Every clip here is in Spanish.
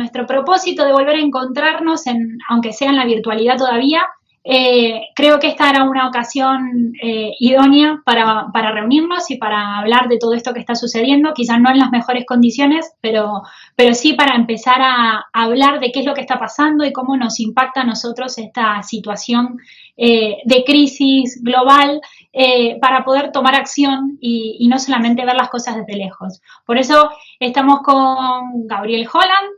nuestro propósito de volver a encontrarnos, aunque sea en la virtualidad todavía. Creo que esta era una ocasión idónea para reunirnos y para hablar de todo esto que está sucediendo, quizás no en las mejores condiciones, pero sí para empezar a hablar de qué es lo que está pasando y cómo nos impacta a nosotros esta situación de crisis global, para poder tomar acción y no solamente ver las cosas desde lejos. Por eso estamos con Gabriel Holland,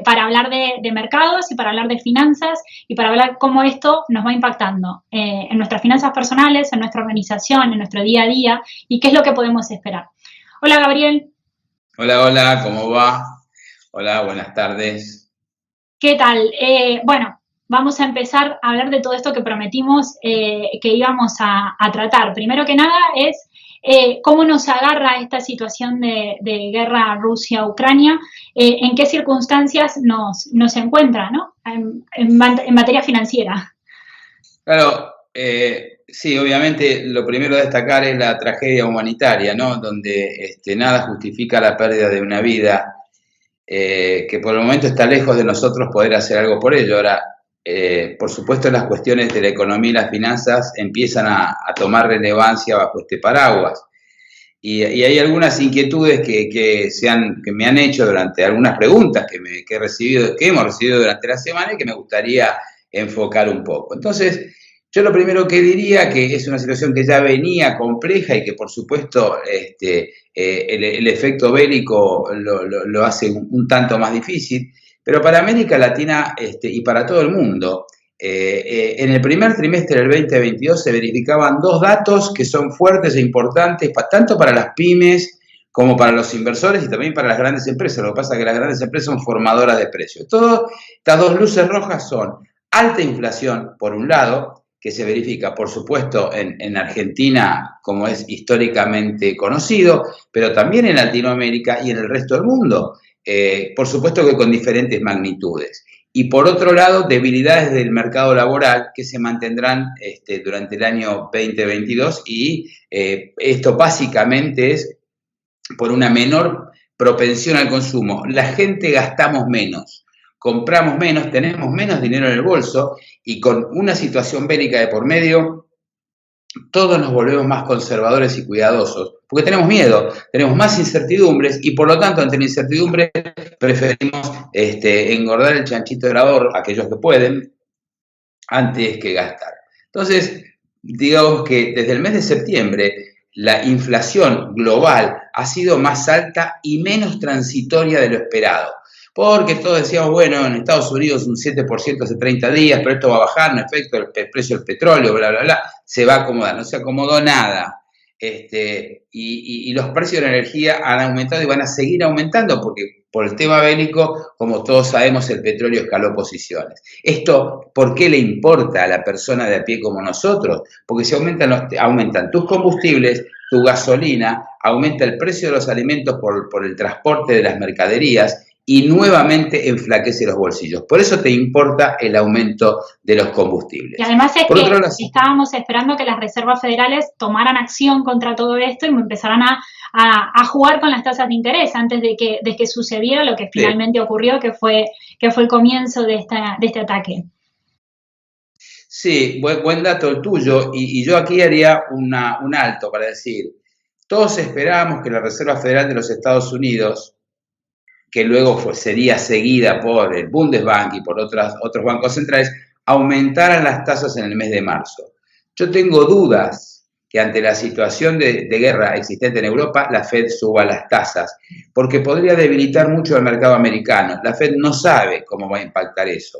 para hablar de mercados y para hablar de finanzas y para hablar cómo esto nos va impactando en nuestras finanzas personales, en nuestra organización, en nuestro día a día y qué es lo que podemos esperar. Hola, Gabriel. Hola, ¿cómo va? Hola, buenas tardes. ¿Qué tal? Bueno, vamos a empezar a hablar de todo esto que prometimos que íbamos a tratar. Primero que nada es cómo nos agarra esta situación de guerra Rusia-Ucrania, en qué circunstancias nos encuentra, ¿no? En materia financiera. Claro, sí, obviamente lo primero a destacar es la tragedia humanitaria, ¿no? Donde nada justifica la pérdida de una vida, que por el momento está lejos de nosotros poder hacer algo por ello. Ahora, por supuesto, las cuestiones de la economía y las finanzas empiezan a tomar relevancia bajo este paraguas. Y hay algunas inquietudes que me han hecho durante algunas preguntas que hemos recibido durante la semana y que me gustaría enfocar un poco. Entonces, yo lo primero que diría que es una situación que ya venía compleja y que, por supuesto, el efecto bélico lo hace un tanto más difícil, pero para América Latina y para todo el mundo, en el primer trimestre del 2022 se verificaban dos datos que son fuertes e importantes tanto para las pymes como para los inversores y también para las grandes empresas. Lo que pasa es que las grandes empresas son formadoras de precios. Todas estas dos luces rojas son alta inflación, por un lado, que se verifica, por supuesto, en Argentina, como es históricamente conocido, pero también en Latinoamérica y en el resto del mundo, por supuesto que con diferentes magnitudes. Y por otro lado, debilidades del mercado laboral que se mantendrán durante el año 2022 y esto básicamente es por una menor propensión al consumo. La gente gastamos menos, compramos menos, tenemos menos dinero en el bolso y con una situación bélica de por medio, todos nos volvemos más conservadores y cuidadosos, porque tenemos miedo, tenemos más incertidumbres y por lo tanto ante la incertidumbre preferimos engordar el chanchito del ahorro, aquellos que pueden, antes que gastar. Entonces, digamos que desde el mes de septiembre la inflación global ha sido más alta y menos transitoria de lo esperado. Porque todos decíamos, bueno, en Estados Unidos un 7% hace 30 días, pero esto va a bajar, en efecto, el precio del petróleo, bla, bla, bla, se va a acomodar. No se acomodó nada. Y los precios de la energía han aumentado y van a seguir aumentando porque por el tema bélico, como todos sabemos, el petróleo escaló posiciones. Esto, ¿por qué le importa a la persona de a pie como nosotros? Porque si aumentan tus combustibles, tu gasolina, aumenta el precio de los alimentos por el transporte de las mercaderías y nuevamente enflaquece los bolsillos. Por eso te importa el aumento de los combustibles. Y además es que estábamos esperando que las reservas federales tomaran acción contra todo esto y empezaran a jugar con las tasas de interés antes de que sucediera lo que finalmente ocurrió, que fue el comienzo de este ataque. Sí, buen dato el tuyo. Y yo aquí haría un alto para decir, todos esperábamos que la Reserva Federal de los Estados Unidos, que luego sería seguida por el Bundesbank y por otros bancos centrales, aumentaran las tasas en el mes de marzo. Yo tengo dudas que ante la situación de guerra existente en Europa, la Fed suba las tasas, porque podría debilitar mucho al mercado americano. La Fed no sabe cómo va a impactar eso.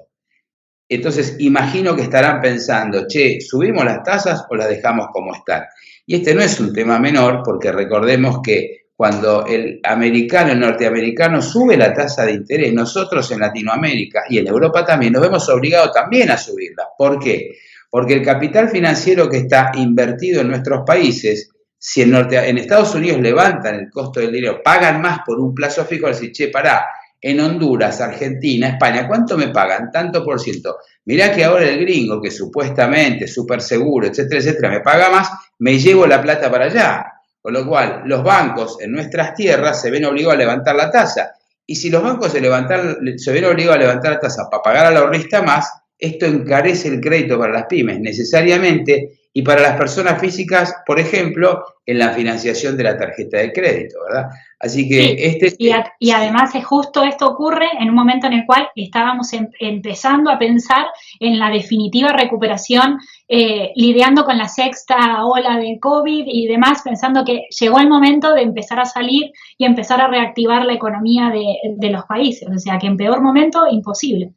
Entonces, imagino que estarán pensando, ¿subimos las tasas o las dejamos como están? Y este no es un tema menor, porque recordemos que cuando el norteamericano sube la tasa de interés, nosotros en Latinoamérica y en Europa también nos vemos obligados también a subirla. ¿Por qué? Porque el capital financiero que está invertido en nuestros países, si en Estados Unidos levantan el costo del dinero, pagan más por un plazo fijo, decir, pará, en Honduras, Argentina, España, ¿cuánto me pagan? Tanto por ciento. Mirá que ahora el gringo, que supuestamente es súper seguro, etcétera, etcétera, me paga más, me llevo la plata para allá. Con lo cual, los bancos en nuestras tierras se ven obligados a levantar la tasa. y si los bancos se ven obligados a levantar la tasa para pagar al ahorrista más, esto encarece el crédito para las pymes necesariamente y para las personas físicas, por ejemplo, en la financiación de la tarjeta de crédito, ¿verdad? Así que sí, y además es justo esto ocurre en un momento en el cual estábamos empezando a pensar en la definitiva recuperación, lidiando con la sexta ola de COVID y demás, pensando que llegó el momento de empezar a salir y empezar a reactivar la economía de los países. O sea, que en peor momento, imposible.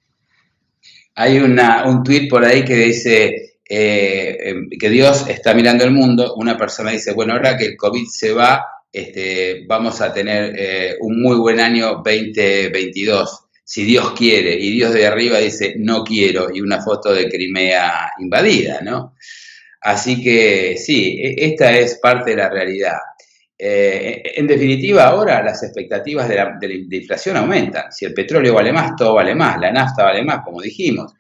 Hay un tuit por ahí que dice que Dios está mirando el mundo. Una persona dice, bueno, ahora que el COVID se va, vamos a tener un muy buen año 2022, si Dios quiere. Y Dios de arriba dice, no quiero, y una foto de Crimea invadida, ¿no? Así que sí, esta es parte de la realidad. En definitiva, ahora las expectativas de inflación aumentan. Si el petróleo vale más, todo vale más, la nafta vale más, como dijimos.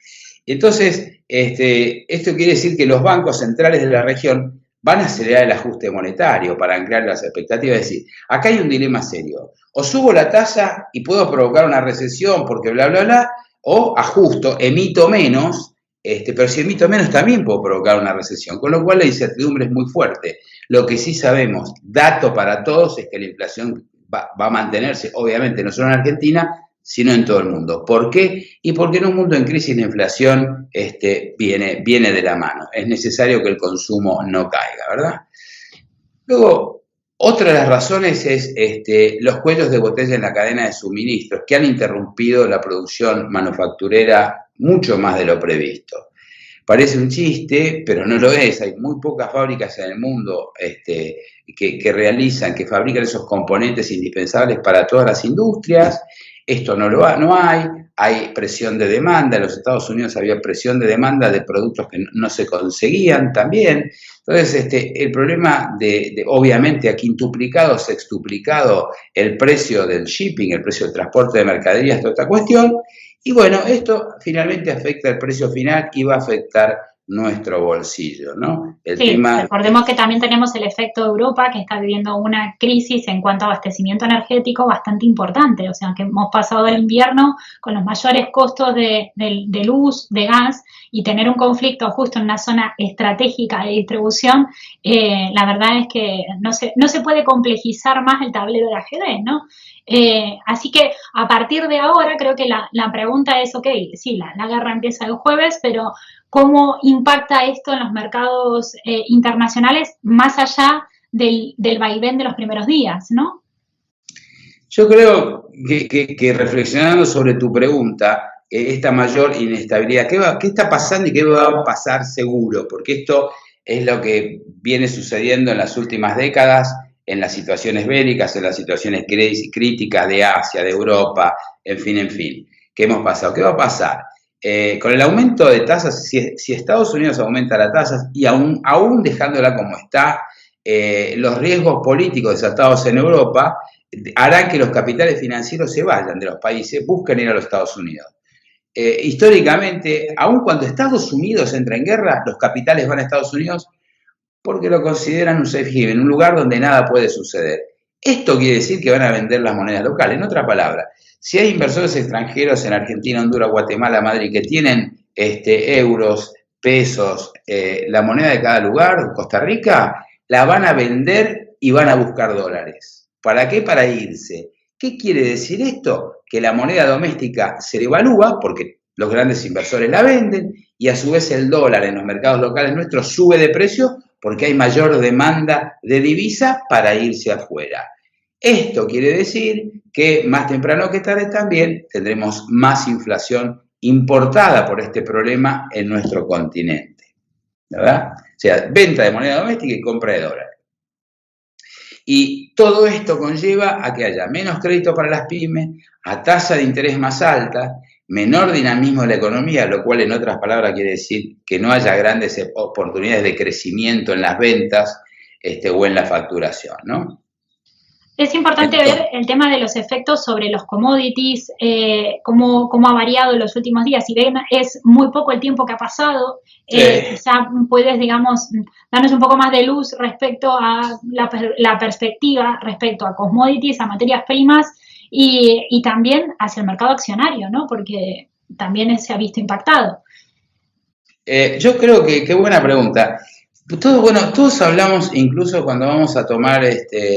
Entonces, esto quiere decir que los bancos centrales de la región van a acelerar el ajuste monetario para anclar las expectativas. Es decir, acá hay un dilema serio. O subo la tasa y puedo provocar una recesión porque bla, bla, bla, o ajusto, emito menos, pero si emito menos también puedo provocar una recesión, con lo cual la incertidumbre es muy fuerte. Lo que sí sabemos, dato para todos, es que la inflación va a mantenerse, obviamente no solo en Argentina, sino en todo el mundo. ¿Por qué? Y porque en un mundo en crisis la inflación viene de la mano. Es necesario que el consumo no caiga, ¿verdad? Luego, otra de las razones es los cuellos de botella en la cadena de suministros que han interrumpido la producción manufacturera mucho más de lo previsto. Parece un chiste, pero no lo es. Hay muy pocas fábricas en el mundo que fabrican esos componentes indispensables para todas las industrias. Esto no hay. Hay presión de demanda. En los Estados Unidos había presión de demanda de productos que no se conseguían también. Entonces, el problema obviamente ha quintuplicado, sextuplicado el precio del shipping, el precio del transporte de mercaderías, toda esta cuestión. Y bueno, esto finalmente afecta el precio final y va a afectar nuestro bolsillo, ¿no? Recordemos que también tenemos el efecto de Europa, que está viviendo una crisis en cuanto a abastecimiento energético bastante importante. O sea, que hemos pasado el invierno con los mayores costos de luz, de gas, y tener un conflicto justo en una zona estratégica de distribución, la verdad es que no se puede complejizar más el tablero de ajedrez, ¿no? Así que a partir de ahora creo que la pregunta es, ok, sí, la guerra empieza el jueves, pero ¿cómo impacta esto en los mercados internacionales más allá del vaivén de los primeros días, ¿no? Yo creo que reflexionando sobre tu pregunta, esta mayor inestabilidad, ¿qué está pasando y qué va a pasar seguro? Porque esto es lo que viene sucediendo en las últimas décadas, en las situaciones bélicas, en las situaciones críticas de Asia, de Europa, en fin. ¿Qué hemos pasado? ¿Qué va a pasar? Con el aumento de tasas, si Estados Unidos aumenta las tasas y aún dejándola como está, los riesgos políticos desatados en Europa harán que los capitales financieros se vayan de los países, busquen ir a los Estados Unidos. Históricamente, aun cuando Estados Unidos entra en guerra, los capitales van a Estados Unidos porque lo consideran un safe haven, un lugar donde nada puede suceder. Esto quiere decir que van a vender las monedas locales. En otras palabras, si hay inversores extranjeros en Argentina, Honduras, Guatemala, Madrid, que tienen euros, pesos, la moneda de cada lugar, Costa Rica, la van a vender y van a buscar dólares. ¿Para qué? Para irse. ¿Qué quiere decir esto? Que la moneda doméstica se devalúa porque los grandes inversores la venden y a su vez el dólar en los mercados locales nuestros sube de precio porque hay mayor demanda de divisa para irse afuera. Esto quiere decir que más temprano que tarde también tendremos más inflación importada por este problema en nuestro continente, ¿verdad? O sea, venta de moneda doméstica y compra de dólares. Y todo esto conlleva a que haya menos crédito para las pymes, a tasa de interés más alta, menor dinamismo de la economía, lo cual en otras palabras quiere decir que no haya grandes oportunidades de crecimiento en las ventas o en la facturación, ¿no? Es importante ver el tema de los efectos sobre los commodities, cómo ha variado en los últimos días. Si bien es muy poco el tiempo que ha pasado, quizá puedes, digamos, darnos un poco más de luz respecto a la perspectiva, respecto a commodities, a materias primas, y también hacia el mercado accionario, ¿no? Porque también se ha visto impactado. Yo creo que, qué buena pregunta. Todos hablamos, incluso cuando vamos a tomar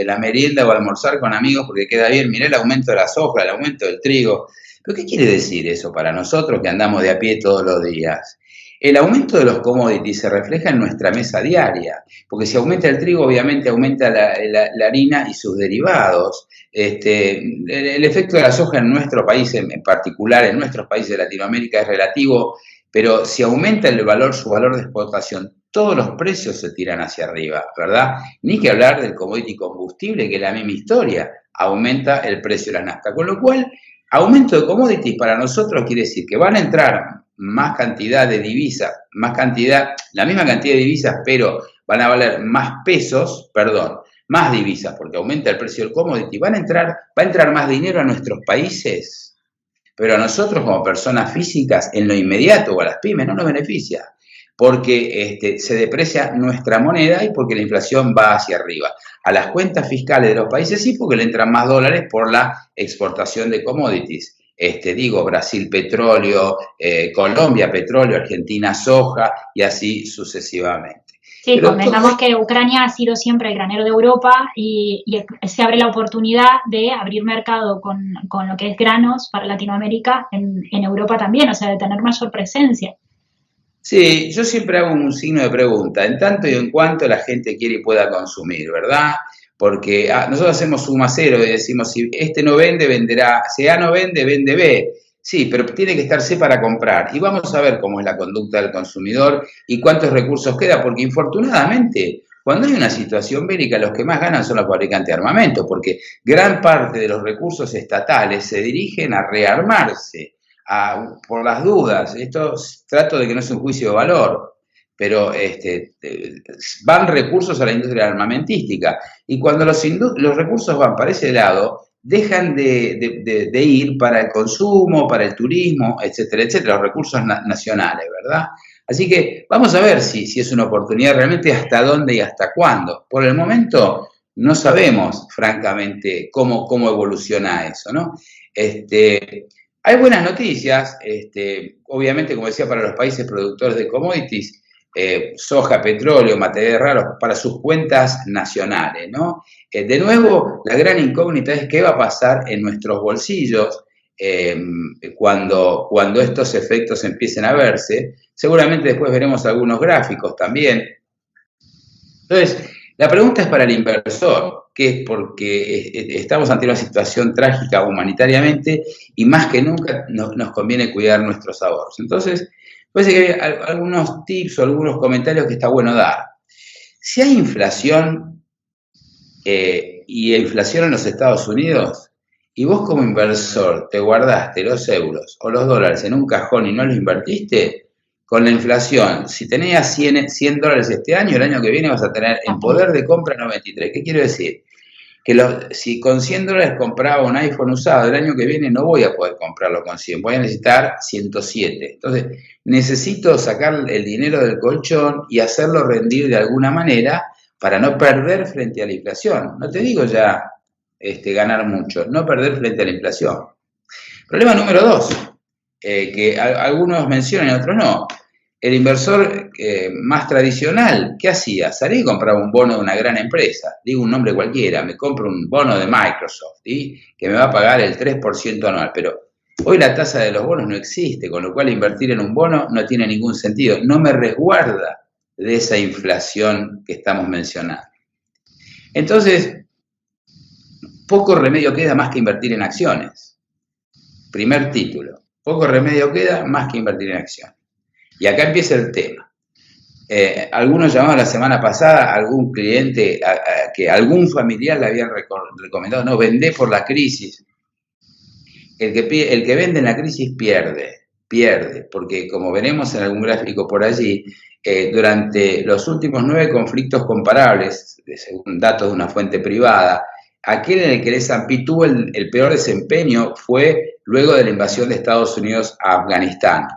la merienda o almorzar con amigos, porque queda bien, mirá el aumento de la soja, el aumento del trigo. ¿Pero qué quiere decir eso para nosotros que andamos de a pie todos los días? El aumento de los commodities se refleja en nuestra mesa diaria, porque si aumenta el trigo, obviamente aumenta la harina y sus derivados. El efecto de la soja en nuestro país, en particular en nuestros países de Latinoamérica, es relativo, pero si aumenta el valor, su valor de exportación, todos los precios se tiran hacia arriba, ¿verdad? Ni que hablar del commodity combustible, que es la misma historia, aumenta el precio de la nafta. Con lo cual, aumento de commodities para nosotros quiere decir que van a entrar más cantidad de divisas, la misma cantidad de divisas, pero van a valer más pesos, perdón, más divisas, porque aumenta el precio del commodity, va a entrar más dinero a nuestros países, pero a nosotros como personas físicas en lo inmediato o a las pymes no nos beneficia, porque se deprecia nuestra moneda y porque la inflación va hacia arriba. A las cuentas fiscales de los países sí, porque le entran más dólares por la exportación de commodities. Brasil petróleo, Colombia petróleo, Argentina soja y así sucesivamente. Sí, convengamos que Ucrania ha sido siempre el granero de Europa y se abre la oportunidad de abrir mercado con lo que es granos para Latinoamérica en Europa también, o sea, de tener mayor presencia. Sí, yo siempre hago un signo de pregunta, en tanto y en cuanto la gente quiere y pueda consumir, ¿verdad? Porque nosotros hacemos suma cero y decimos, si este no vende, venderá, si A no vende, vende B. Sí, pero tiene que estar C para comprar. Y vamos a ver cómo es la conducta del consumidor y cuántos recursos queda, porque infortunadamente, cuando hay una situación bélica, los que más ganan son los fabricantes de armamento, porque gran parte de los recursos estatales se dirigen a rearmarse, por las dudas. Esto trato de que no sea un juicio de valor, pero van recursos a la industria armamentística. Y cuando los recursos van para ese lado, dejan de ir para el consumo, para el turismo, etcétera, etcétera, los recursos nacionales, ¿verdad? Así que vamos a ver si es una oportunidad realmente, hasta dónde y hasta cuándo. Por el momento no sabemos, francamente, cómo evoluciona eso, ¿no? Hay buenas noticias, obviamente, como decía, para los países productores de commodities, soja, petróleo, materiales raros, para sus cuentas nacionales, ¿no? De nuevo, la gran incógnita es qué va a pasar en nuestros bolsillos cuando estos efectos empiecen a verse. Seguramente después veremos algunos gráficos también. Entonces, la pregunta es para el inversor, que es porque estamos ante una situación trágica humanitariamente y más que nunca nos conviene cuidar nuestros ahorros. Entonces, parece que hay algunos tips o algunos comentarios que está bueno dar. Si hay inflación y inflación en los Estados Unidos, y vos como inversor te guardaste los euros o los dólares en un cajón y no los invertiste, con la inflación, si tenías 100 dólares este año, el año que viene vas a tener en poder de compra 93. ¿Qué quiero decir? Que si con 100 dólares compraba un iPhone usado, el año que viene no voy a poder comprarlo con 100, voy a necesitar 107. Entonces, necesito sacar el dinero del colchón y hacerlo rendir de alguna manera para no perder frente a la inflación. No te digo ya ganar mucho, no perder frente a la inflación. Problema número 2, que algunos mencionan y otros no. El inversor más tradicional, ¿qué hacía? Salía y compraba un bono de una gran empresa, digo un nombre cualquiera, me compro un bono de Microsoft, ¿sí? Que me va a pagar el 3% anual, pero hoy la tasa de los bonos no existe, con lo cual invertir en un bono no tiene ningún sentido, no me resguarda de esa inflación que estamos mencionando. Entonces, poco remedio queda más que invertir en acciones. Primer título, poco remedio queda más que invertir en acciones. Y acá empieza el tema. Algunos llamaban la semana pasada a algún cliente que algún familiar le habían recomendado, no, vendé por la crisis. El que vende en la crisis pierde, porque como veremos en algún gráfico por allí, durante los últimos 9 conflictos comparables, según datos de una fuente privada, aquel en el que el S&P tuvo el peor desempeño fue luego de la invasión de Estados Unidos a Afganistán.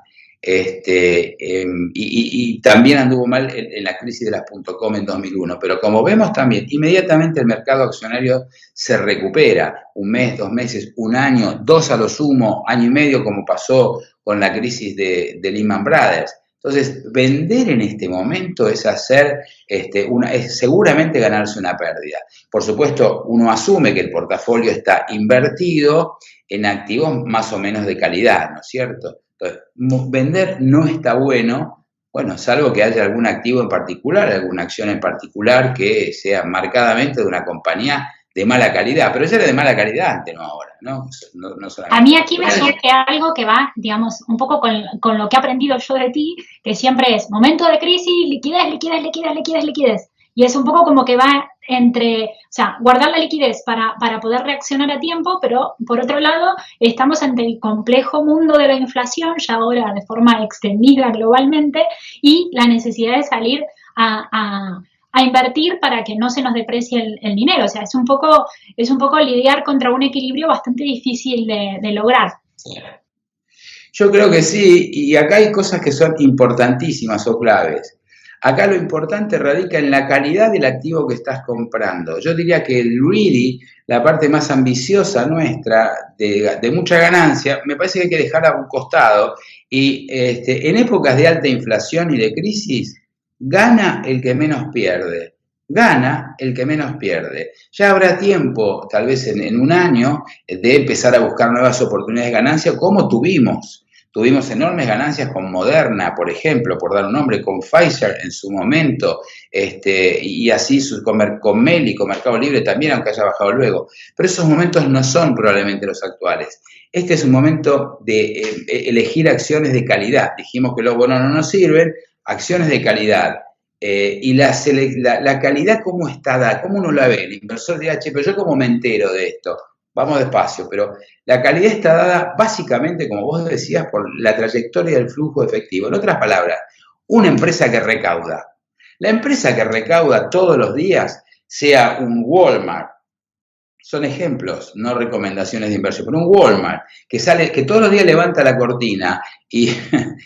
y también anduvo mal en la crisis de las .com en 2001. Pero como vemos también, inmediatamente el mercado accionario se recupera, un mes, 2 meses, un año, 2 a lo sumo, año y medio, como pasó con la crisis de Lehman Brothers. Entonces, vender en este momento es hacer, es seguramente ganarse una pérdida. Por supuesto, uno asume que el portafolio está invertido en activos más o menos de calidad, ¿no es cierto? Entonces, vender no está bueno, bueno, salvo que haya algún activo en particular, alguna acción en particular que sea marcadamente de una compañía de mala calidad, pero ella era de mala calidad antes, no ahora, ¿no? No A mí aquí me surge algo que va, digamos, un poco con lo que he aprendido yo de ti, que siempre es momento de crisis, liquidez, liquidez, liquidez, liquidez, liquidez. Y es un poco como que va entre, o sea, guardar la liquidez para poder reaccionar a tiempo, pero por otro lado estamos ante el complejo mundo de la inflación, ya ahora de forma extendida globalmente, y la necesidad de salir a invertir para que no se nos deprecie el dinero. O sea, es un poco lidiar contra un equilibrio bastante difícil de lograr. Yo creo que sí, y acá hay cosas que son importantísimas o claves. Acá lo importante radica en la calidad del activo que estás comprando. Yo diría que el greedy, la parte más ambiciosa nuestra, de mucha ganancia, me parece que hay que dejarla a un costado. Y en épocas de alta inflación y de crisis, gana el que menos pierde. Gana el que menos pierde. Ya habrá tiempo, tal vez en un año, de empezar a buscar nuevas oportunidades de ganancia, como tuvimos. Tuvimos enormes ganancias con Moderna, por ejemplo, por dar un nombre, con Pfizer en su momento, y así con Meli, con Mercado Libre también, aunque haya bajado luego. Pero esos momentos no son probablemente los actuales. Este es un momento de elegir acciones de calidad. Dijimos que los bonos no nos sirven, acciones de calidad. Y la calidad, ¿cómo está dada? ¿Cómo uno la ve? El inversor dirá, che, pero yo cómo me entero de esto. Vamos despacio, pero la calidad está dada básicamente, como vos decías, por la trayectoria del flujo efectivo. En otras palabras, una empresa que recauda. La empresa que recauda todos los días, sea un Walmart, son ejemplos, no recomendaciones de inversión, pero un Walmart que todos los días levanta la cortina y,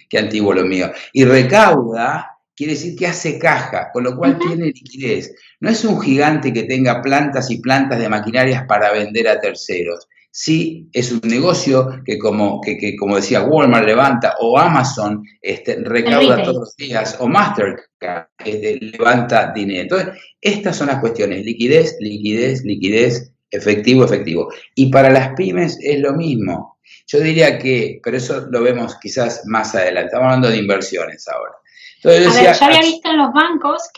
qué antiguo lo mío, y recauda, quiere decir que hace caja, con lo cual tiene liquidez. No es un gigante que tenga plantas y plantas de maquinarias para vender a terceros. Sí, es un negocio que como decía, Walmart levanta, o Amazon recauda todos los días, o Mastercard levanta dinero. Entonces, estas son las cuestiones: liquidez, liquidez, liquidez, efectivo, efectivo. Y para las pymes es lo mismo. Yo diría que, pero eso lo vemos quizás más adelante. Estamos hablando de inversiones ahora. Entonces, yo decía, yo había visto en los bancos,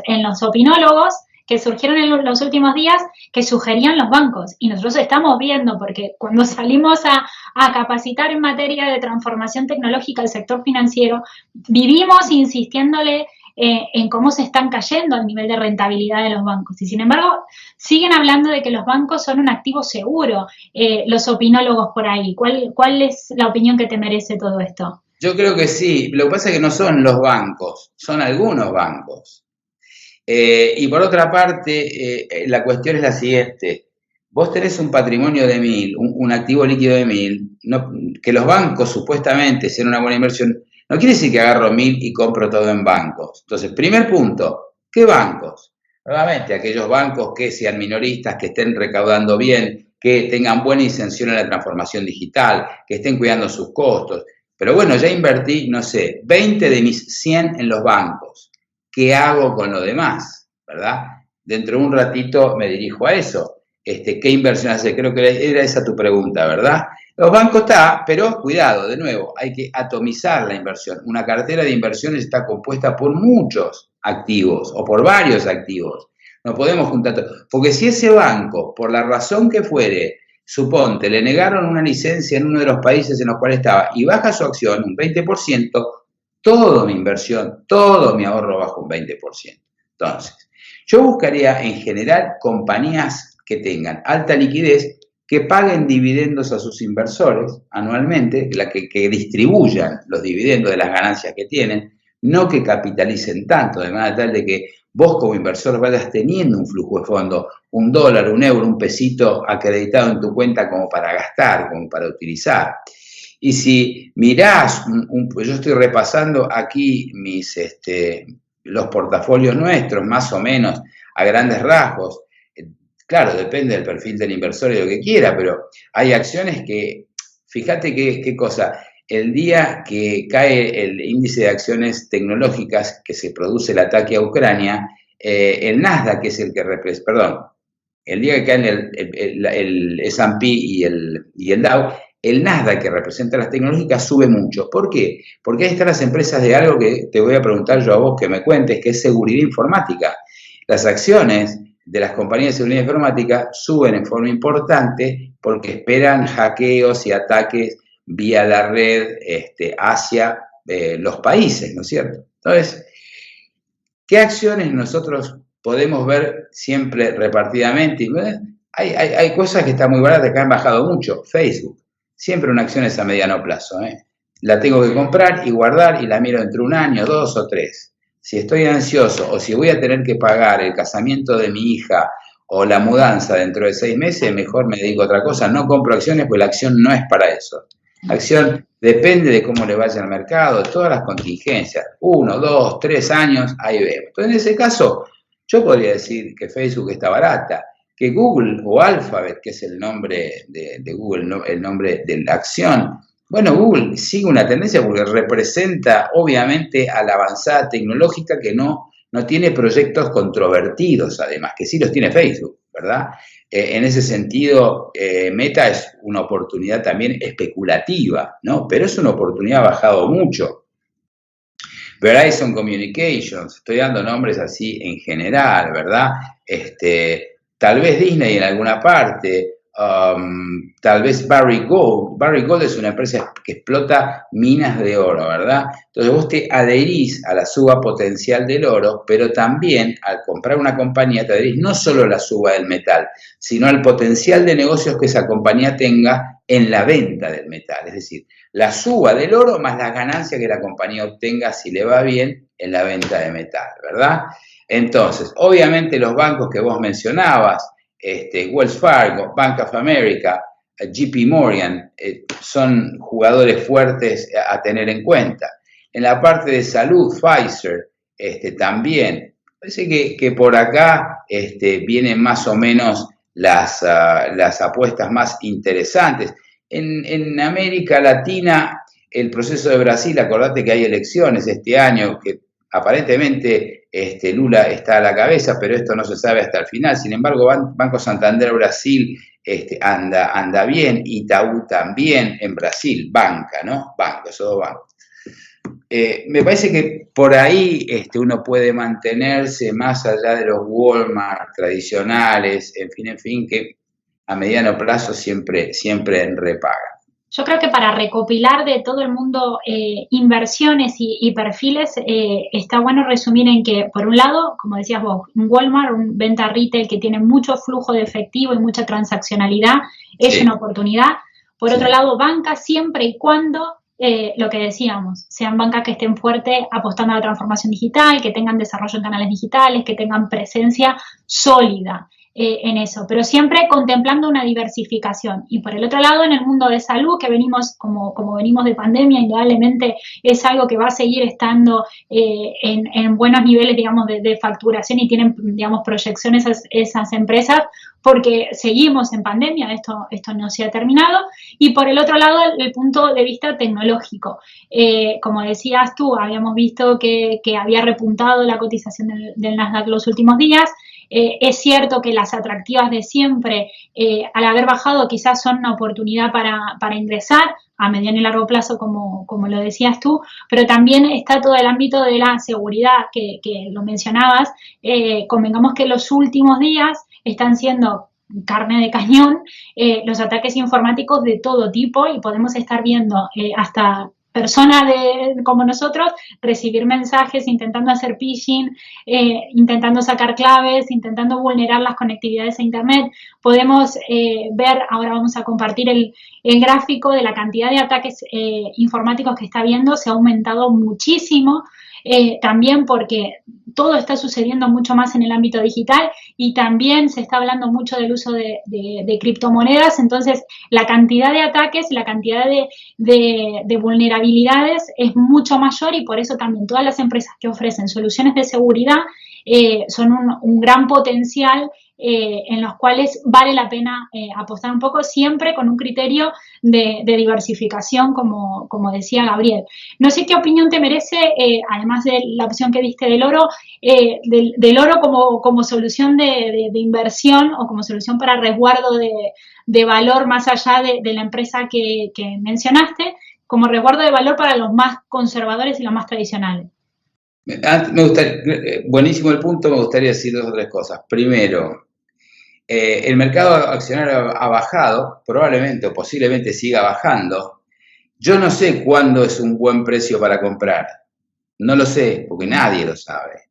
en los opinólogos que surgieron en los últimos días, que sugerían los bancos. Y nosotros estamos viendo, porque cuando salimos a capacitar en materia de transformación tecnológica al sector financiero, vivimos insistiéndole en cómo se están cayendo el nivel de rentabilidad de los bancos. Y sin embargo, siguen hablando de que los bancos son un activo seguro, los opinólogos por ahí. ¿Cuál es la opinión que te merece todo esto? Yo creo que sí. Lo que pasa es que no son los bancos, son algunos bancos. Y por otra parte, la cuestión es la siguiente. Vos tenés un patrimonio de 1.000, un activo líquido de 1.000, que los bancos supuestamente sean una buena inversión, no quiere decir que agarro 1.000 y compro todo en bancos. Entonces, primer punto, ¿qué bancos? Nuevamente, aquellos bancos que sean minoristas, que estén recaudando bien, que tengan buena intención en la transformación digital, que estén cuidando sus costos. Pero bueno, ya invertí, no sé, 20 de mis 100 en los bancos. ¿Qué hago con lo demás? ¿Verdad? Dentro de un ratito me dirijo a eso. ¿Qué inversión hacer? Creo que era esa tu pregunta, ¿verdad? Los bancos está, pero cuidado, de nuevo, hay que atomizar la inversión. Una cartera de inversiones está compuesta por muchos activos o por varios activos. No podemos juntar todo. Porque si ese banco, por la razón que fuere, suponte, le negaron una licencia en uno de los países en los cuales estaba y baja su acción un 20%, toda mi inversión, todo mi ahorro baja un 20%. Entonces, yo buscaría en general compañías que tengan alta liquidez, que paguen dividendos a sus inversores anualmente, que distribuyan los dividendos de las ganancias que tienen, no que capitalicen tanto, de manera tal de que vos como inversor vayas teniendo un flujo de fondo, $1, €1, un pesito acreditado en tu cuenta como para gastar, como para utilizar. Y si mirás, pues yo estoy repasando aquí los portafolios nuestros, más o menos, a grandes rasgos. Claro, depende del perfil del inversor y de lo que quiera, pero hay acciones que, fíjate qué cosa, el día que cae el índice de acciones tecnológicas que se produce el ataque a Ucrania, el Nasdaq, que es el que representa, perdón, el día que caen el S&P y el Dow, el Nasdaq, que representa las tecnológicas, sube mucho. ¿Por qué? Porque ahí están las empresas de algo que te voy a preguntar yo a vos que me cuentes, que es seguridad informática. Las acciones de las compañías de seguridad informática suben en forma importante porque esperan hackeos y ataques vía la red hacia los países, ¿no es cierto? Entonces, ¿qué acciones nosotros podemos ver siempre repartidamente? Hay cosas que están muy baratas, que han bajado mucho. Facebook, siempre una acción es a mediano plazo. La tengo que comprar y guardar y la miro entre un año, 2 o 3. Si estoy ansioso o si voy a tener que pagar el casamiento de mi hija o la mudanza dentro de 6 meses, mejor me dedico a otra cosa. No compro acciones porque la acción no es para eso. La acción depende de cómo le vaya al mercado, de todas las contingencias. 1, 2, 3 años, ahí vemos. Entonces, en ese caso, yo podría decir que Facebook está barata, que Google o Alphabet, que es el nombre de Google, el nombre de la acción, bueno, Google sigue una tendencia porque representa obviamente a la avanzada tecnológica que no tiene proyectos controvertidos, además, que sí los tiene Facebook, ¿verdad? En ese sentido, Meta es una oportunidad también especulativa, ¿no? Pero es una oportunidad bajado mucho. Verizon Communications, estoy dando nombres así en general, ¿verdad? Tal vez Disney en alguna parte, tal vez Barrick Gold. Barrick Gold es una empresa que explota minas de oro, ¿verdad? Entonces vos te adherís a la suba potencial del oro, pero también al comprar una compañía te adherís no solo a la suba del metal, sino al potencial de negocios que esa compañía tenga en la venta del metal. Es decir, la suba del oro más las ganancias que la compañía obtenga si le va bien en la venta de metal, ¿verdad? Entonces, obviamente los bancos que vos mencionabas, Wells Fargo, Bank of America, JP Morgan, son jugadores fuertes a tener en cuenta. En la parte de salud, Pfizer, también. Parece que por acá vienen más o menos las apuestas más interesantes. En América Latina, el proceso de Brasil, acordate que hay elecciones este año, que aparentemente Lula está a la cabeza, pero esto no se sabe hasta el final. Sin embargo, Banco Santander Brasil anda bien, Itaú también en Brasil, banca, ¿no? Banco, esos dos bancos. Me parece que por ahí uno puede mantenerse más allá de los Walmart tradicionales, en fin, que a mediano plazo siempre repagan. Yo creo que para recopilar de todo el mundo inversiones y perfiles, está bueno resumir en que, por un lado, como decías vos, un Walmart, un venta retail que tiene mucho flujo de efectivo y mucha transaccionalidad, es una oportunidad. Por otro lado, banca siempre y cuando, lo que decíamos, sean bancas que estén fuertes apostando a la transformación digital, que tengan desarrollo en canales digitales, que tengan presencia sólida. En eso, pero siempre contemplando una diversificación. Y por el otro lado, en el mundo de salud, que venimos, como venimos de pandemia, indudablemente es algo que va a seguir estando en buenos niveles, digamos, de facturación, y tienen, digamos, proyecciones esas empresas, porque seguimos en pandemia, esto no se ha terminado. Y por el otro lado, el punto de vista tecnológico. Como decías tú, habíamos visto que había repuntado la cotización del Nasdaq los últimos días. Es cierto que las atractivas de siempre, al haber bajado, quizás son una oportunidad para ingresar a mediano y largo plazo, como lo decías tú, pero también está todo el ámbito de la seguridad que lo mencionabas. Convengamos que los últimos días están siendo carne de cañón los ataques informáticos de todo tipo, y podemos estar viendo hasta personas como nosotros recibir mensajes intentando hacer phishing, intentando sacar claves, intentando vulnerar las conectividades a internet. Podemos ver, ahora vamos a compartir el gráfico de la cantidad de ataques informáticos que está habiendo. Se ha aumentado muchísimo. también porque todo está sucediendo mucho más en el ámbito digital y también se está hablando mucho del uso de criptomonedas, entonces la cantidad de ataques, la cantidad de vulnerabilidades es mucho mayor y por eso también todas las empresas que ofrecen soluciones de seguridad son un gran potencial en los cuales vale la pena apostar un poco, siempre con un criterio de diversificación, como decía Gabriel. No sé qué opinión te merece, además de la opción que diste del oro, del oro como solución de inversión o como solución para resguardo de valor más allá de la empresa que mencionaste, como resguardo de valor para los más conservadores y los más tradicionales. Me gustaría, buenísimo el punto, me gustaría decir dos o tres cosas. Primero, el mercado accionario ha bajado, probablemente o posiblemente siga bajando. Yo no sé cuándo es un buen precio para comprar. No lo sé, porque nadie lo sabe.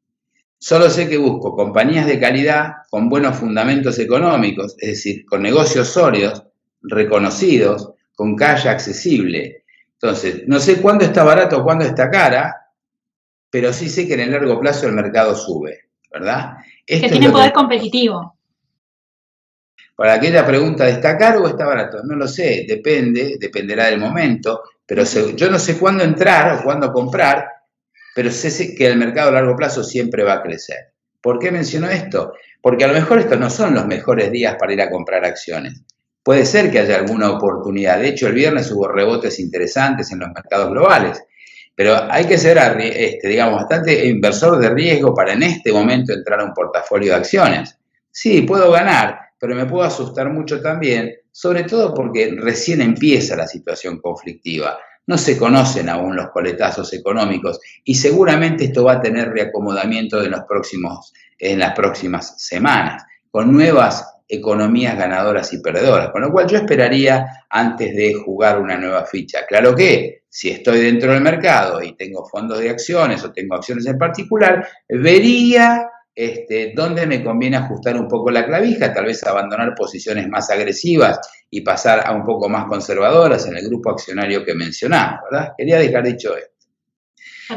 Solo sé que busco compañías de calidad con buenos fundamentos económicos, es decir, con negocios sólidos, reconocidos, con cash accesible. Entonces, no sé cuándo está barato o cuándo está cara, pero sí sé que en el largo plazo el mercado sube, ¿verdad? Que tiene poder competitivo. Para aquella pregunta, ¿está caro o está barato? No lo sé, dependerá del momento, pero yo no sé cuándo entrar o cuándo comprar, pero sé que el mercado a largo plazo siempre va a crecer. ¿Por qué menciono esto? Porque a lo mejor estos no son los mejores días para ir a comprar acciones. Puede ser que haya alguna oportunidad. De hecho, el viernes hubo rebotes interesantes en los mercados globales. Pero hay que ser, digamos, bastante inversor de riesgo para en este momento entrar a un portafolio de acciones. Sí, puedo ganar, pero me puedo asustar mucho también, sobre todo porque recién empieza la situación conflictiva. No se conocen aún los coletazos económicos y seguramente esto va a tener reacomodamiento en las próximas semanas, con nuevas economías ganadoras y perdedoras, con lo cual yo esperaría antes de jugar una nueva ficha. Claro que si estoy dentro del mercado y tengo fondos de acciones o tengo acciones en particular, vería dónde me conviene ajustar un poco la clavija, tal vez abandonar posiciones más agresivas y pasar a un poco más conservadoras en el grupo accionario que mencionamos, ¿verdad? Quería dejar dicho esto.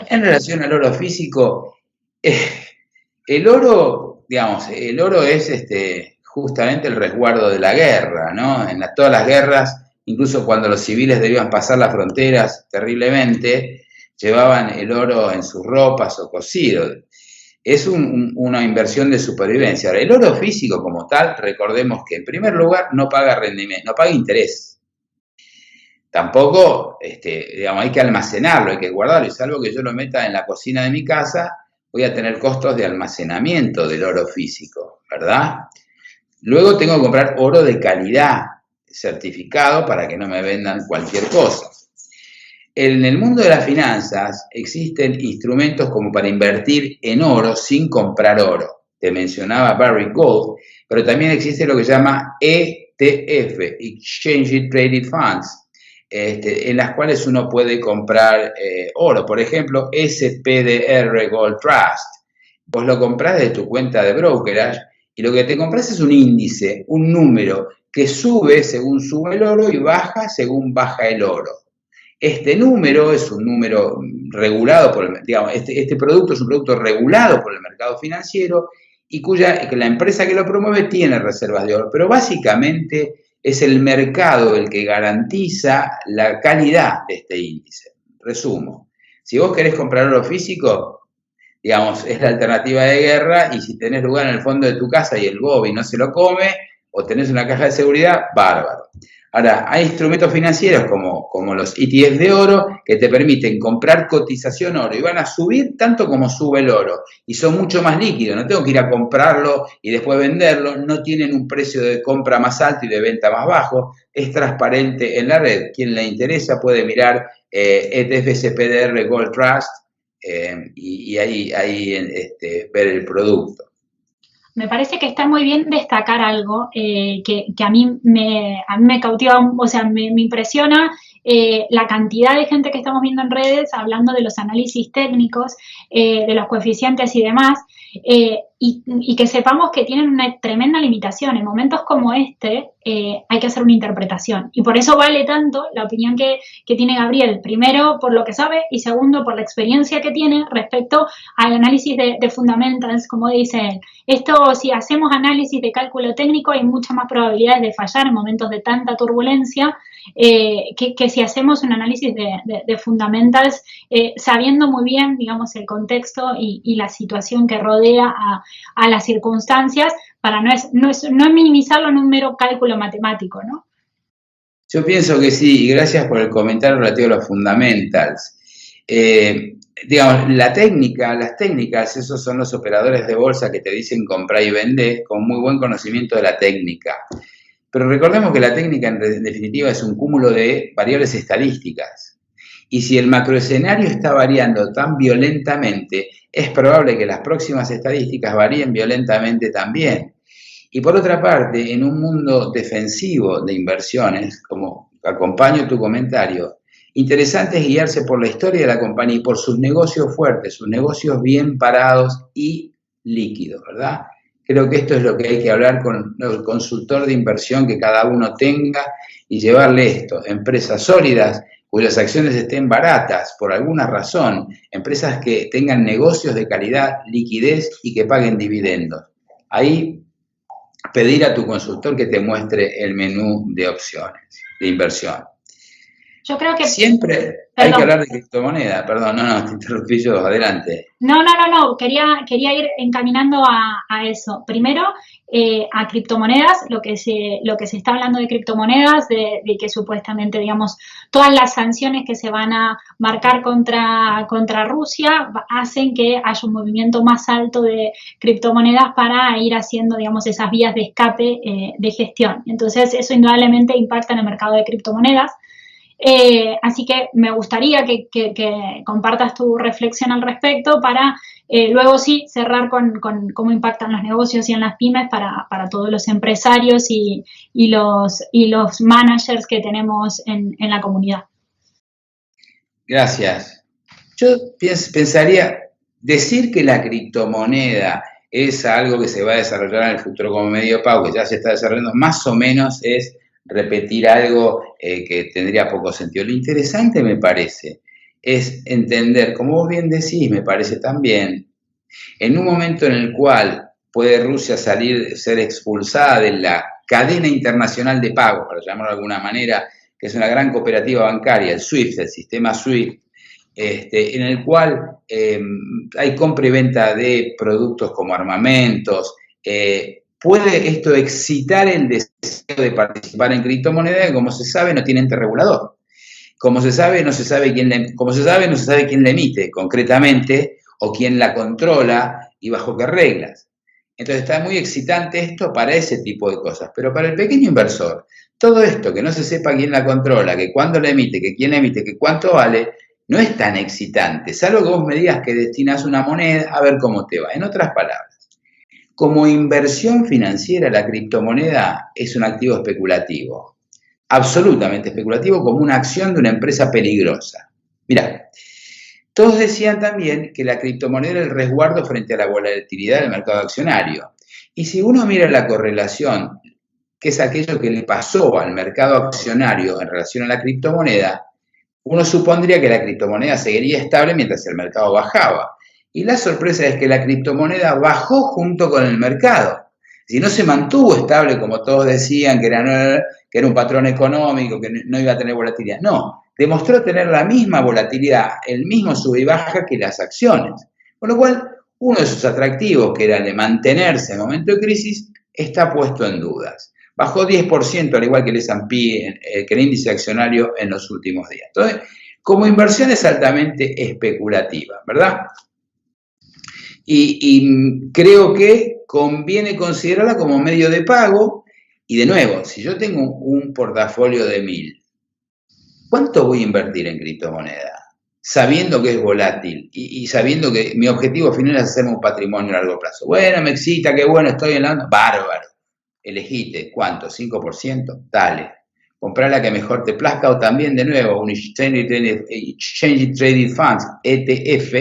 En relación al oro físico, el oro, digamos, el oro es justamente el resguardo de la guerra, ¿no? Todas las guerras, incluso cuando los civiles debían pasar las fronteras terriblemente, llevaban el oro en sus ropas o cosido. Es una inversión de supervivencia. Ahora, el oro físico como tal, recordemos que en primer lugar no paga rendimiento, no paga interés. Tampoco, digamos, hay que almacenarlo, hay que guardarlo, y salvo que yo lo meta en la cocina de mi casa, voy a tener costos de almacenamiento del oro físico, ¿verdad? Luego tengo que comprar oro de calidad, certificado, para que no me vendan cualquier cosa. En el mundo de las finanzas existen instrumentos como para invertir en oro sin comprar oro. Te mencionaba Barrick Gold, pero también existe lo que se llama ETF, Exchange Traded Funds, en las cuales uno puede comprar oro. Por ejemplo, SPDR Gold Trust. Vos lo comprás de tu cuenta de brokerage y lo que te compras es un índice, un número que sube según sube el oro y baja según baja el oro. Este número es un número regulado por digamos, este producto es un producto regulado por el mercado financiero y que la empresa que lo promueve tiene reservas de oro, pero básicamente es el mercado el que garantiza la calidad de este índice. Resumo, si vos querés comprar oro físico, digamos, es la alternativa de guerra y si tenés lugar en el fondo de tu casa y el Gobi no se lo come o tenés una caja de seguridad, bárbaro. Ahora, hay instrumentos financieros como los ETF de oro que te permiten comprar cotización oro y van a subir tanto como sube el oro y son mucho más líquidos, no tengo que ir a comprarlo y después venderlo, no tienen un precio de compra más alto y de venta más bajo, es transparente en la red. Quien le interesa puede mirar ETF SPDR Gold Trust y ahí ver el producto. Me parece que está muy bien destacar algo que a mí me cautiva, o sea, me impresiona la cantidad de gente que estamos viendo en redes hablando de los análisis técnicos, de los coeficientes y demás, y que sepamos que tienen una tremenda limitación. En momentos como este, hay que hacer una interpretación. Y por eso vale tanto la opinión que tiene Gabriel, primero por lo que sabe y segundo por la experiencia que tiene respecto al análisis de fundamentals, como dice él. Esto, si hacemos análisis de cálculo técnico, hay muchas más probabilidades de fallar en momentos de tanta turbulencia que si hacemos un análisis de fundamentals sabiendo muy bien, digamos, el contexto y la situación que rodea a las circunstancias, para no minimizarlo en un mero cálculo matemático, ¿no? Yo pienso que sí, y gracias por el comentario relativo a los fundamentals. Digamos, las técnicas, esos son los operadores de bolsa que te dicen comprar y vender con muy buen conocimiento de la técnica. Pero recordemos que la técnica en definitiva es un cúmulo de variables estadísticas. Y si el macroescenario está variando tan violentamente, es probable que las próximas estadísticas varíen violentamente también. Y por otra parte, en un mundo defensivo de inversiones, como acompaño tu comentario, interesante es guiarse por la historia de la compañía y por sus negocios fuertes, sus negocios bien parados y líquidos, ¿verdad? Creo que esto es lo que hay que hablar con el consultor de inversión que cada uno tenga y llevarle esto, empresas sólidas cuyas acciones estén baratas por alguna razón, empresas que tengan negocios de calidad, liquidez y que paguen dividendos. Ahí pedir a tu consultor que te muestre el menú de opciones de inversión. Yo creo que... Siempre hay que hablar de criptomoneda. Perdón, no, te interrumpí yo, adelante. No, quería ir encaminando a eso. Primero, a criptomonedas, lo que se está hablando de criptomonedas, de que supuestamente, digamos, todas las sanciones que se van a marcar contra Rusia hacen que haya un movimiento más alto de criptomonedas para ir haciendo, digamos, esas vías de escape de gestión. Entonces, eso indudablemente impacta en el mercado de criptomonedas. Así que me gustaría que compartas tu reflexión al respecto para luego sí cerrar con cómo impactan los negocios y en las pymes para todos los empresarios y los managers que tenemos en la comunidad. Gracias. Yo pensaría, decir que la criptomoneda es algo que se va a desarrollar en el futuro como medio de pago, que ya se está desarrollando, más o menos es repetir algo que tendría poco sentido. Lo interesante, me parece, es entender, como vos bien decís, me parece también, en un momento en el cual puede Rusia ser expulsada de la cadena internacional de pagos, para llamarlo de alguna manera, que es una gran cooperativa bancaria, el SWIFT, el sistema SWIFT, en el cual hay compra y venta de productos como armamentos, puede esto excitar el deseo de participar en criptomonedas que, como se sabe, no tiene ente regulador. Como se sabe, no se sabe quién la emite concretamente o quién la controla y bajo qué reglas. Entonces está muy excitante esto para ese tipo de cosas. Pero para el pequeño inversor, todo esto que no se sepa quién la controla, que cuándo la emite, que quién la emite, que cuánto vale, no es tan excitante. Salvo que vos me digas que destinas una moneda a ver cómo te va. En otras palabras, como inversión financiera, la criptomoneda es un activo especulativo, absolutamente especulativo, como una acción de una empresa peligrosa. Mirá, todos decían también que la criptomoneda era el resguardo frente a la volatilidad del mercado accionario. Y si uno mira la correlación, que es aquello que le pasó al mercado accionario en relación a la criptomoneda, uno supondría que la criptomoneda seguiría estable mientras el mercado bajaba. Y la sorpresa es que la criptomoneda bajó junto con el mercado. Si no se mantuvo estable, como todos decían, que era un patrón económico, que no iba a tener volatilidad. No, demostró tener la misma volatilidad, el mismo sube y baja que las acciones. Con lo cual, uno de sus atractivos, que era el de mantenerse en momento de crisis, está puesto en dudas. Bajó 10%, al igual que el S&P, que el índice accionario en los últimos días. Entonces, como inversión es altamente especulativa, ¿verdad? Y creo que conviene considerarla como medio de pago. Y de nuevo, si yo tengo un portafolio de 1000, ¿cuánto voy a invertir en criptomoneda? Sabiendo que es volátil y sabiendo que mi objetivo final es hacerme un patrimonio a largo plazo. Bueno, me excita, qué bueno, estoy en la onda. Bárbaro. Elegite, ¿cuánto? ¿5%? Dale. Comprar la que mejor te plazca o también, de nuevo, un Exchange Traded Funds, ETF,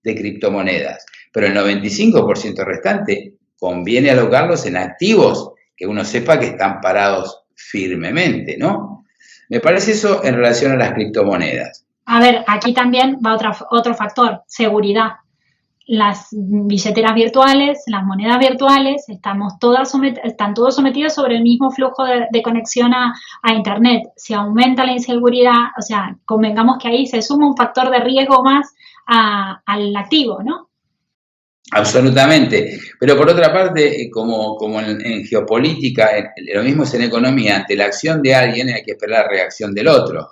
de criptomonedas. Pero el 95% restante conviene alocarlos en activos que uno sepa que están parados firmemente, ¿no? Me parece eso en relación a las criptomonedas. A ver, aquí también va otro factor, seguridad. Las billeteras virtuales, las monedas virtuales, están todos sometidos sobre el mismo flujo de conexión a Internet. Si aumenta la inseguridad, o sea, convengamos que ahí se suma un factor de riesgo más al activo, ¿no? Absolutamente. Pero por otra parte, como en geopolítica, lo mismo es en economía, ante la acción de alguien hay que esperar la reacción del otro.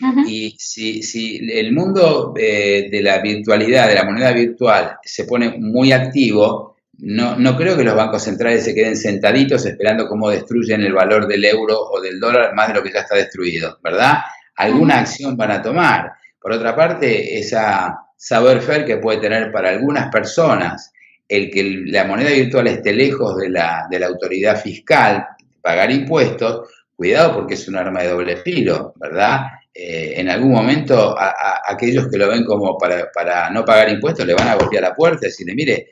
Ujú. Y si el mundo de la virtualidad, de la moneda virtual, se pone muy activo, no creo que los bancos centrales se queden sentaditos esperando cómo destruyen el valor del euro o del dólar más de lo que ya está destruido, ¿verdad? Alguna acción van a tomar. Por otra parte, esa saber-faire que puede tener para algunas personas el que la moneda virtual esté lejos de la autoridad fiscal, pagar impuestos, cuidado porque es un arma de doble filo, ¿verdad? En algún momento a aquellos que lo ven como para no pagar impuestos le van a golpear la puerta y decirle, mire,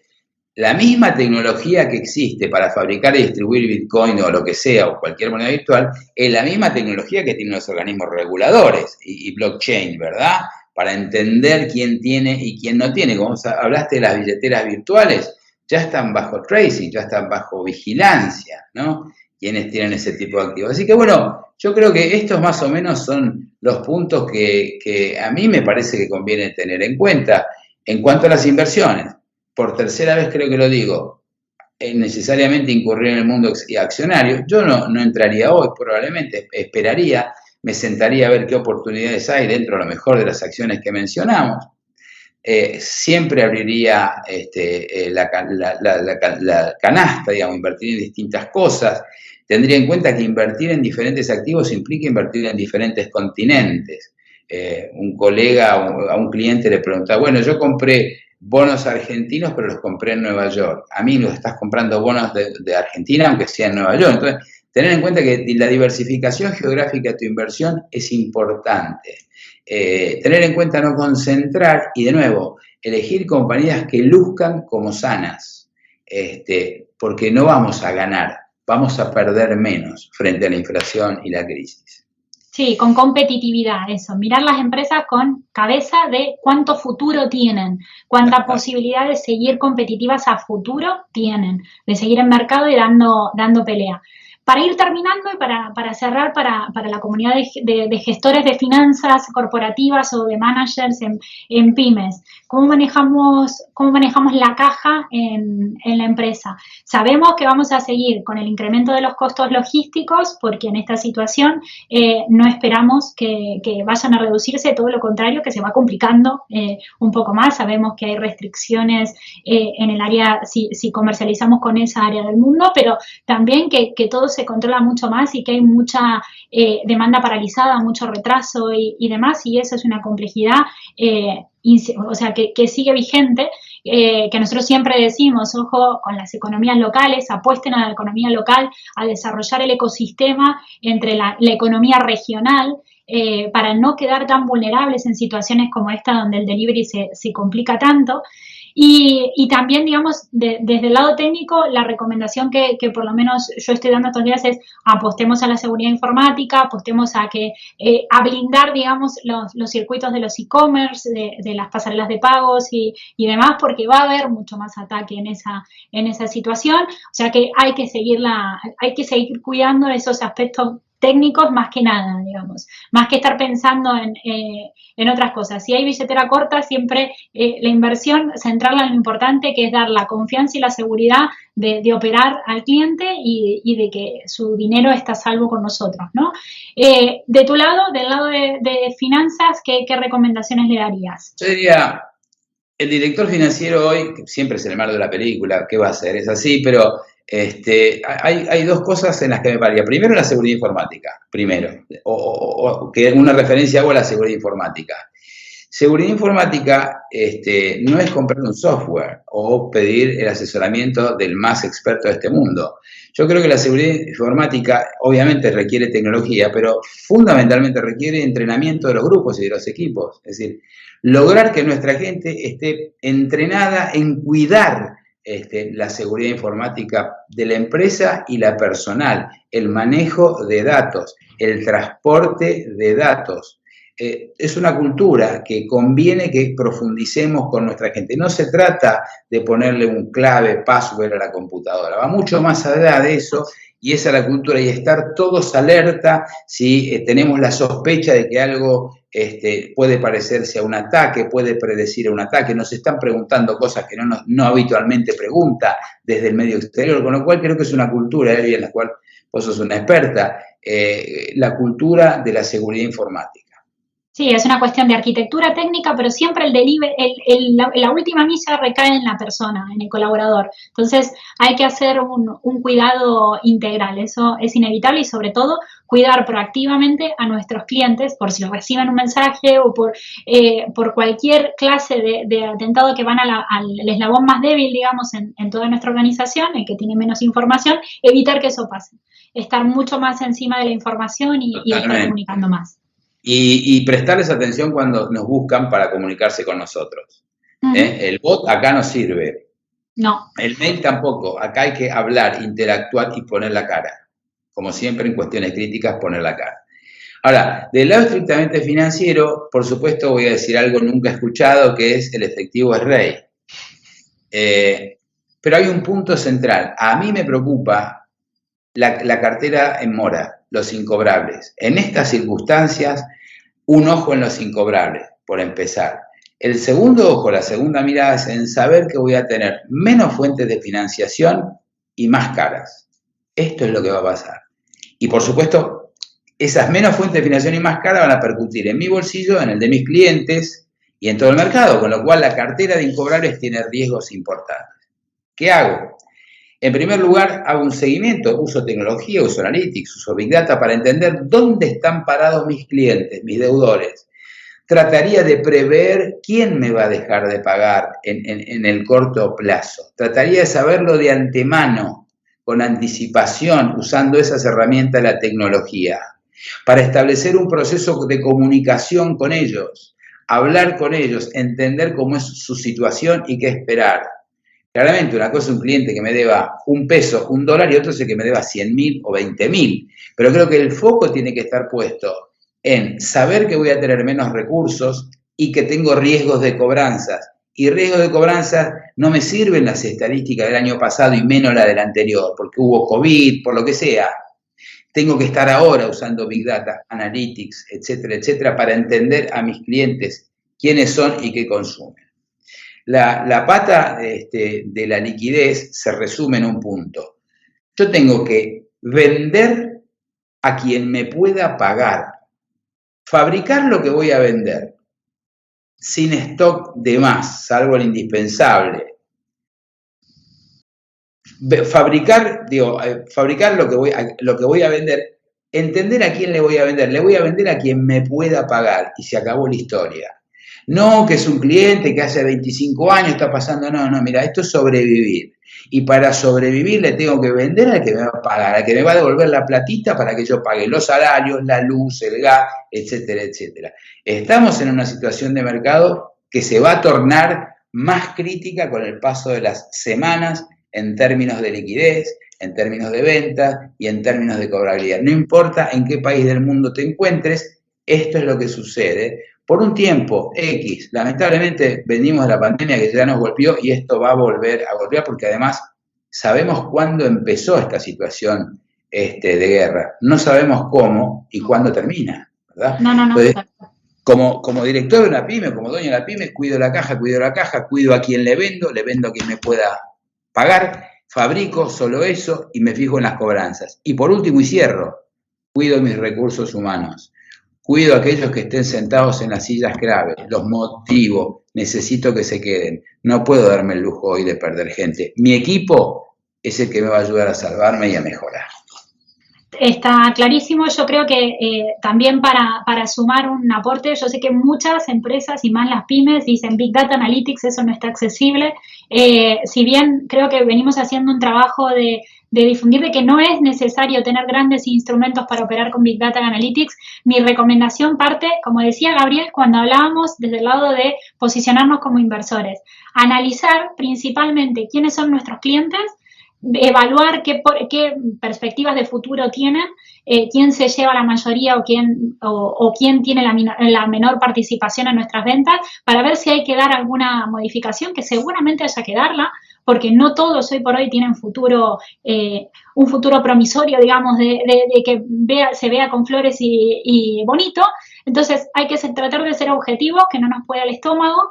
la misma tecnología que existe para fabricar y distribuir Bitcoin o lo que sea, o cualquier moneda virtual, es la misma tecnología que tienen los organismos reguladores y blockchain, ¿verdad? Para entender quién tiene y quién no tiene. Como hablaste de las billeteras virtuales, ya están bajo tracing, ya están bajo vigilancia, ¿no? Quienes tienen ese tipo de activos. Así que bueno, yo creo que estos más o menos son los puntos que a mí me parece que conviene tener en cuenta. En cuanto a las inversiones, por tercera vez creo que lo digo, necesariamente incurrir en el mundo accionario, yo no entraría hoy, probablemente esperaría, me sentaría a ver qué oportunidades hay dentro a lo mejor de las acciones que mencionamos. Siempre abriría la canasta, digamos, invertir en distintas cosas. Tendría en cuenta que invertir en diferentes activos implica invertir en diferentes continentes. Un colega a un cliente le pregunta, bueno, yo compré bonos argentinos, pero los compré en Nueva York. A mí los estás comprando bonos de Argentina, aunque sea en Nueva York. Entonces, tener en cuenta que la diversificación geográfica de tu inversión es importante. Tener en cuenta no concentrar y, de nuevo, elegir compañías que luzcan como sanas, porque no vamos a ganar, vamos a perder menos frente a la inflación y la crisis. Sí, con competitividad, eso. Mirar las empresas con cabeza de cuánto futuro tienen, cuánta posibilidad de seguir competitivas a futuro tienen, de seguir en mercado y dando pelea. Para ir terminando y para cerrar para la comunidad de gestores de finanzas corporativas o de managers en pymes, ¿cómo manejamos la caja en la empresa? Sabemos que vamos a seguir con el incremento de los costos logísticos porque en esta situación no esperamos que vayan a reducirse, todo lo contrario, que se va complicando un poco más. Sabemos que hay restricciones en el área, si comercializamos con esa área del mundo, pero también que todo se controla mucho más y que hay mucha demanda paralizada, mucho retraso y demás, y eso es una complejidad o sea, que sigue vigente, que nosotros siempre decimos, ojo con las economías locales, apuesten a la economía local, a desarrollar el ecosistema entre la economía regional, para no quedar tan vulnerables en situaciones como esta donde el delivery se complica tanto. Y también, digamos, desde el lado técnico, la recomendación que por lo menos yo estoy dando estos días es apostemos a la seguridad informática, apostemos a blindar, digamos, los circuitos de los e-commerce, de las pasarelas de pagos y demás, porque va a haber mucho más ataque en esa situación. O sea que hay que seguir cuidando esos aspectos técnicos más que nada, digamos, más que estar pensando en otras cosas. Si hay billetera corta, siempre la inversión, centrarla en lo importante, que es dar la confianza y la seguridad de operar al cliente y de que su dinero está a salvo con nosotros, ¿no? De tu lado, del lado de finanzas, ¿qué recomendaciones le darías? Yo diría, el director financiero hoy, que siempre es el malo de la película, ¿qué va a hacer? Es así, pero hay dos cosas en las que me pararía. Primero, la seguridad informática, o que una referencia hago a la seguridad informática. Seguridad informática no es comprar un software o pedir el asesoramiento del más experto de este mundo. Yo creo que la seguridad informática obviamente requiere tecnología, pero fundamentalmente requiere entrenamiento de los grupos y de los equipos. Es decir, lograr que nuestra gente esté entrenada en cuidar la seguridad informática de la empresa y la personal, el manejo de datos, el transporte de datos. Es una cultura que conviene que profundicemos con nuestra gente. No se trata de ponerle un clave, password a la computadora, va mucho más allá de eso, y esa es la cultura, y estar todos alerta si tenemos la sospecha de que algo puede parecerse a un ataque, puede predecir a un ataque. Nos están preguntando cosas que no habitualmente pregunta desde el medio exterior, con lo cual creo que es una cultura, Evi, en la cual vos sos una experta, la cultura de la seguridad informática. Sí, es una cuestión de arquitectura técnica, pero siempre la última milla recae en la persona, en el colaborador. Entonces hay que hacer un cuidado integral, eso es inevitable, y sobre todo cuidar proactivamente a nuestros clientes por si reciben un mensaje o por cualquier clase de atentado que van al eslabón más débil, digamos, en toda nuestra organización, el que tiene menos información, evitar que eso pase. Estar mucho más encima de la información y estar comunicando más. Y prestarles atención cuando nos buscan para comunicarse con nosotros. El bot acá no sirve. No. El mail tampoco. Acá hay que hablar, interactuar y poner la cara. Como siempre en cuestiones críticas, poner la cara. Ahora, del lado estrictamente financiero, por supuesto voy a decir algo nunca escuchado, que es el efectivo es rey. Pero hay un punto central. A mí me preocupa la cartera en mora, los incobrables. En estas circunstancias, un ojo en los incobrables, por empezar. El segundo ojo, la segunda mirada es en saber que voy a tener menos fuentes de financiación y más caras. Esto es lo que va a pasar. Y por supuesto, esas menos fuentes de financiación y más caras van a percutir en mi bolsillo, en el de mis clientes y en todo el mercado, con lo cual la cartera de incobrables tiene riesgos importantes. ¿Qué hago? En primer lugar, hago un seguimiento, uso tecnología, uso analytics, uso Big Data para entender dónde están parados mis clientes, mis deudores. Trataría de prever quién me va a dejar de pagar en el corto plazo. Trataría de saberlo de antemano, con anticipación, usando esas herramientas de la tecnología, para establecer un proceso de comunicación con ellos, hablar con ellos, entender cómo es su situación y qué esperar. Claramente, una cosa es un cliente que me deba $1, $1, y otro es el que me deba 100.000 o 20.000. Pero creo que el foco tiene que estar puesto en saber que voy a tener menos recursos y que tengo riesgos de cobranzas. Y riesgos de cobranzas no me sirven las estadísticas del año pasado y menos la del anterior, porque hubo COVID, por lo que sea. Tengo que estar ahora usando Big Data, Analytics, etcétera, etcétera, para entender a mis clientes quiénes son y qué consumen. La pata de la liquidez se resume en un punto. Yo tengo que vender a quien me pueda pagar, fabricar lo que voy a vender, sin stock de más, salvo el indispensable. Fabricar lo que voy a vender, entender a quién le voy a vender a quien me pueda pagar, y se acabó la historia. No, que es un cliente que hace 25 años está pasando, no, mira, esto es sobrevivir. Y para sobrevivir le tengo que vender al que me va a pagar, al que me va a devolver la platita para que yo pague los salarios, la luz, el gas, etcétera, etcétera. Estamos en una situación de mercado que se va a tornar más crítica con el paso de las semanas en términos de liquidez, en términos de venta y en términos de cobrabilidad. No importa en qué país del mundo te encuentres, esto es lo que sucede. Por un tiempo X, lamentablemente venimos de la pandemia que ya nos golpeó y esto va a volver a golpear porque además sabemos cuándo empezó esta situación de guerra. No sabemos cómo y cuándo termina, ¿verdad? No. Entonces, como director de una pyme, como dueño de la pyme, cuido la caja, cuido a quien le vendo a quien me pueda pagar, fabrico solo eso y me fijo en las cobranzas. Y por último, y cierro, cuido mis recursos humanos. Cuido a aquellos que estén sentados en las sillas clave, los motivo, necesito que se queden. No puedo darme el lujo hoy de perder gente. Mi equipo es el que me va a ayudar a salvarme y a mejorar. Está clarísimo. Yo creo que también para sumar un aporte, yo sé que muchas empresas y más las pymes dicen Big Data Analytics, eso no está accesible. Si bien creo que venimos haciendo un trabajo de difundir de que no es necesario tener grandes instrumentos para operar con Big Data Analytics, mi recomendación parte, como decía Gabriel, cuando hablábamos desde el lado de posicionarnos como inversores, analizar principalmente quiénes son nuestros clientes, evaluar qué perspectivas de futuro tienen, quién se lleva la mayoría o quién tiene la menor participación en nuestras ventas, para ver si hay que dar alguna modificación, que seguramente haya que darla, porque no todos hoy por hoy tienen un futuro promisorio, digamos, de que se vea con flores y bonito. Entonces hay que tratar de ser objetivos, que no nos pueda el estómago,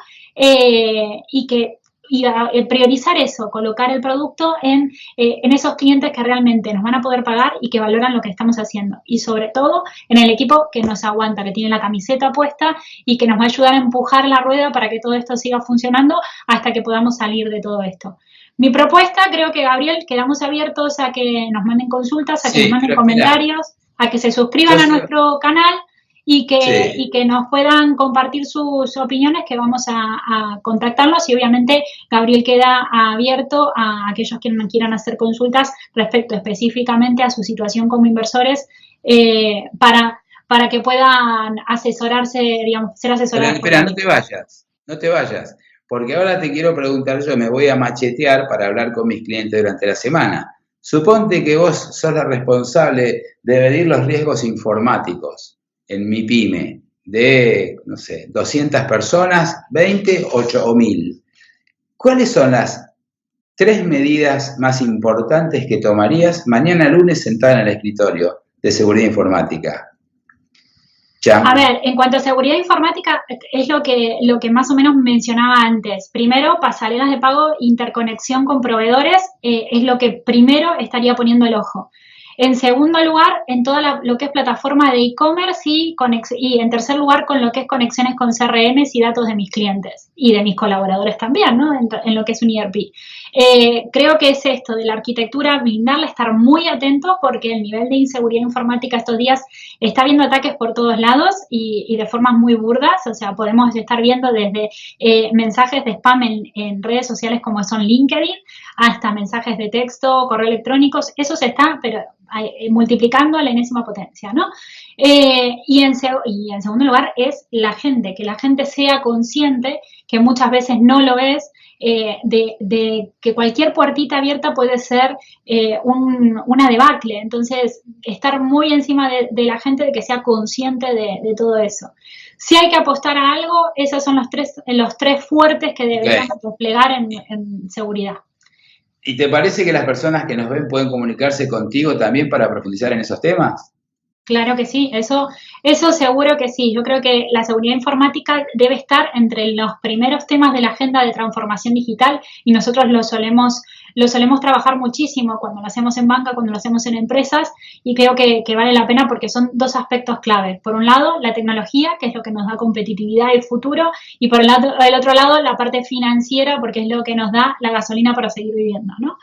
y priorizar eso, colocar el producto en esos clientes que realmente nos van a poder pagar y que valoran lo que estamos haciendo. Y sobre todo en el equipo que nos aguanta, que tiene la camiseta puesta y que nos va a ayudar a empujar la rueda para que todo esto siga funcionando hasta que podamos salir de todo esto. Mi propuesta, creo que Gabriel, quedamos abiertos a que nos manden consultas, a que nos manden comentarios, a que se suscriban a nuestro canal y que nos puedan compartir sus opiniones, que vamos a contactarlos, y obviamente Gabriel queda abierto a aquellos que quieran hacer consultas respecto específicamente a su situación como inversores, para que puedan asesorarse, digamos, ser asesorados. Espera, no te vayas, porque ahora te quiero preguntar, yo me voy a machetear para hablar con mis clientes durante la semana. Suponte que vos sos la responsable de medir los riesgos informáticos en mi pyme de, no sé, 200 personas, 20, 8 o 1000. ¿Cuáles son las 3 medidas más importantes que tomarías mañana lunes sentada en el escritorio de seguridad informática? A ver, en cuanto a seguridad informática, es lo que más o menos mencionaba antes. Primero, pasarelas de pago, interconexión con proveedores, es lo que primero estaría poniendo el ojo. En segundo lugar, en toda lo que es plataforma de e-commerce y en tercer lugar, con lo que es conexiones con CRMs y datos de mis clientes y de mis colaboradores también, ¿no? En lo que es un ERP. Creo que es esto de la arquitectura, brindarle, estar muy atentos, porque el nivel de inseguridad informática estos días está viendo ataques por todos lados y de formas muy burdas. O sea, podemos estar viendo desde mensajes de spam en redes sociales como son LinkedIn, hasta mensajes de texto, correo electrónicos. Eso se está, pero multiplicando a la enésima potencia, ¿no? Y en segundo lugar es la gente, que la gente sea consciente, que muchas veces no lo es, de que cualquier puertita abierta puede ser una debacle. Entonces, estar muy encima de la gente, de que sea consciente de todo eso. Si hay que apostar a algo, esos son los tres fuertes que deberíamos desplegar en seguridad. ¿Y te parece que las personas que nos ven pueden comunicarse contigo también para profundizar en esos temas? Claro que sí, eso seguro que sí. Yo creo que la seguridad informática debe estar entre los primeros temas de la agenda de transformación digital, y nosotros lo solemos trabajar muchísimo cuando lo hacemos en banca, cuando lo hacemos en empresas, y creo que vale la pena porque son dos aspectos claves. Por un lado, la tecnología, que es lo que nos da competitividad y futuro, y por el otro lado, la parte financiera, porque es lo que nos da la gasolina para seguir viviendo, ¿no?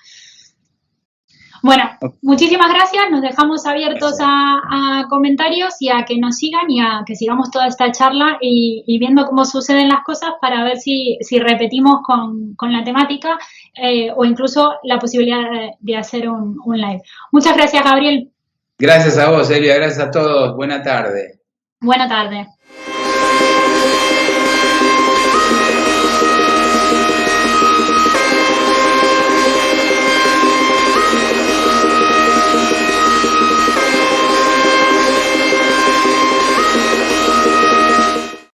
Bueno, muchísimas gracias. Nos dejamos abiertos a comentarios y a que nos sigan y a que sigamos toda esta charla y viendo cómo suceden las cosas, para ver si repetimos con la temática, o incluso la posibilidad de hacer un live. Muchas gracias, Gabriel. Gracias a vos, Elia. Gracias a todos. Buena tarde. Buena tarde.